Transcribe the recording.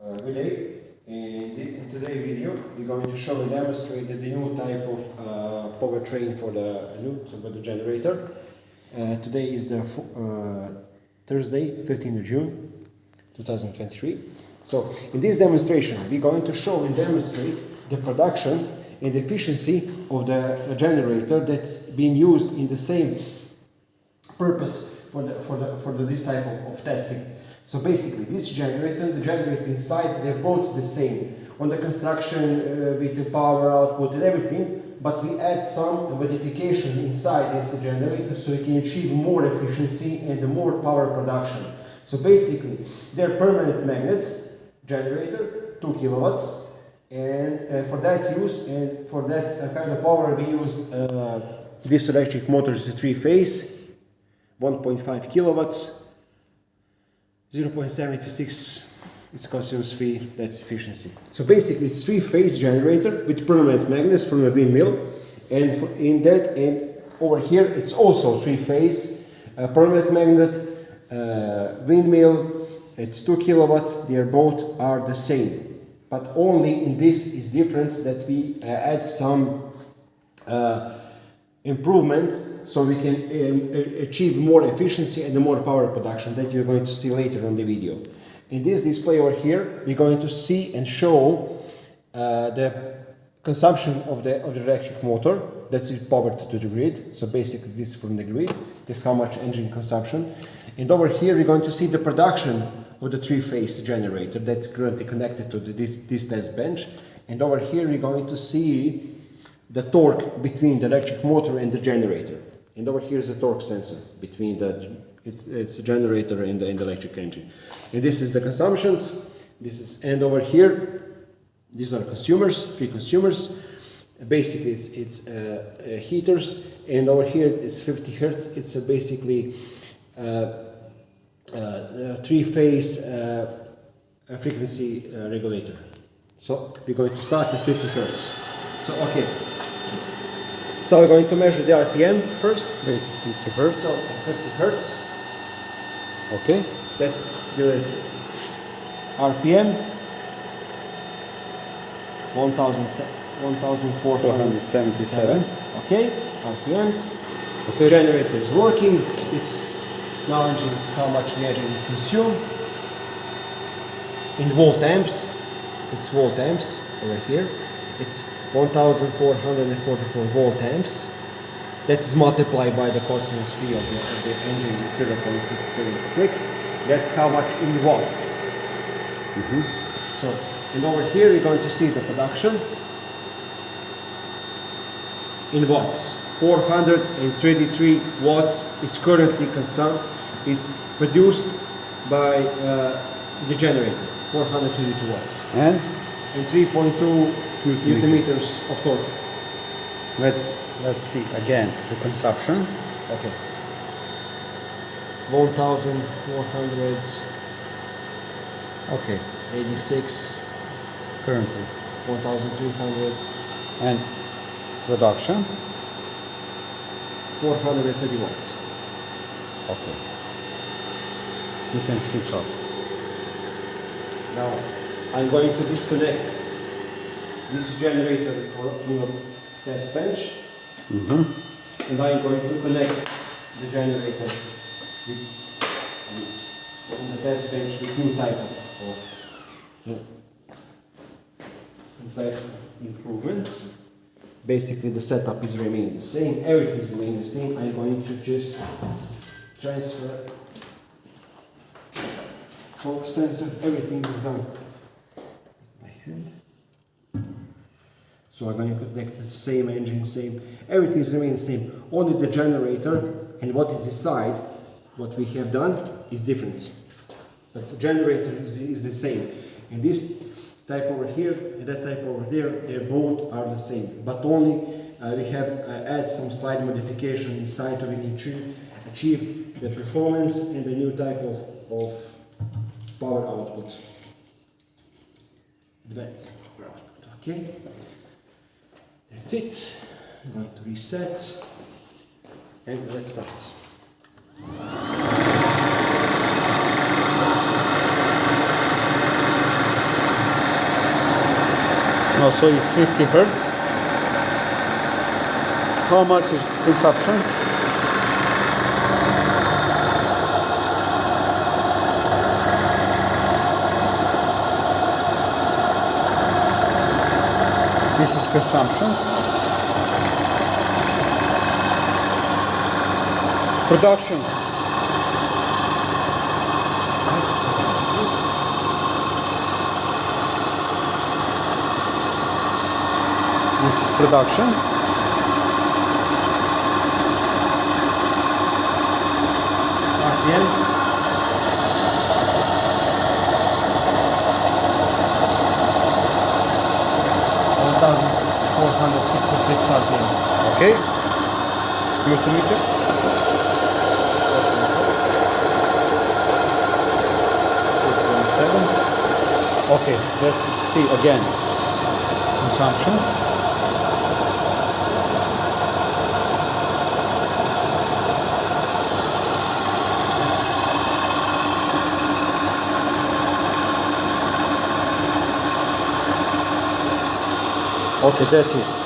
Good day. In today's video, we're going to show and demonstrate the new type of powertrain for the generator. Today is the Thursday, 15th of June, 2023. So, in this demonstration, we're going to show and demonstrate the production and efficiency of the generator that's being used in the same purpose for this type of testing. So basically, this generator, the generator inside, they're both the same on the construction with the power output and everything, but we add some modification inside this generator so we can achieve more efficiency and more power production. So basically, they're permanent magnets generator, 2 kilowatts, and for that use and for that kind of power we use this electric motor is a 3-phase, 1.5 kilowatts. 0.76 it consumes 3, that's efficiency. So basically it's 3-phase generator with permanent magnets from a windmill, and over here it's also 3-phase permanent magnet windmill. It's 2 kilowatt. They both are the same, but only in this is difference that we add some improvement so we can achieve more efficiency and more power production that you're going to see later on the video. In this display over here, we're going to see and show the consumption of the electric motor that's powered to the grid. So basically this is from the grid, this is how much engine consumption. And over here we're going to see the production of the 3-phase generator that's currently connected to this test bench. And over here we're going to see the torque between the electric motor and the generator. And over here is a torque sensor between it's a generator and the electric engine. And this is the consumptions. And over here, these are consumers, 3 consumers. Basically, it's heaters. And over here it's 50 hertz. It's basically 3-phase frequency regulator. So we're going to start at 50 hertz. So okay. So we're going to measure the RPM first. 50 hertz. So 50 hertz. Okay. Let's do it. RPM 1477. Okay. RPMs. Okay. Generator is working. It's acknowledging how much the engine is consumed. In volt amps, it's volt amps over here. It's 1444 volt amps. That is multiplied by the constant speed of the engine, 0.676. That's how much in watts. So, and over here we're going to see the production in watts. 433 watts is currently is produced by the generator. 432 watts. And 3.2 Newton meters of torque. let's see again the consumption. Okay. 1,400. Okay. 86. Currently. 1,300. And production. 430 watts. Okay. You can switch off. Now I'm going to disconnect this generator from the test bench, and I'm going to connect the generator on the test bench with new type of improvement. Basically the setup is remaining the same, everything is remaining the same. I'm going to just transfer torque sensor, everything is done by hand. So I'm going to connect the same engine, everything is remaining the same. Only the generator and what is inside, what we have done is different. But the generator is the same. And this type over here and that type over there, they both are the same. But only we have add some slight modification inside to really achieve the performance and the new type of power output. That's power output, okay? That's it. I'm going to reset and let's start. No, so it's 50 hertz. How much is consumption? This is consumptions. Production. This is production. RPM. $1,466 RPMs. Okay. Multimeter. Okay, let's see again. Consumptions. Okay, that's it.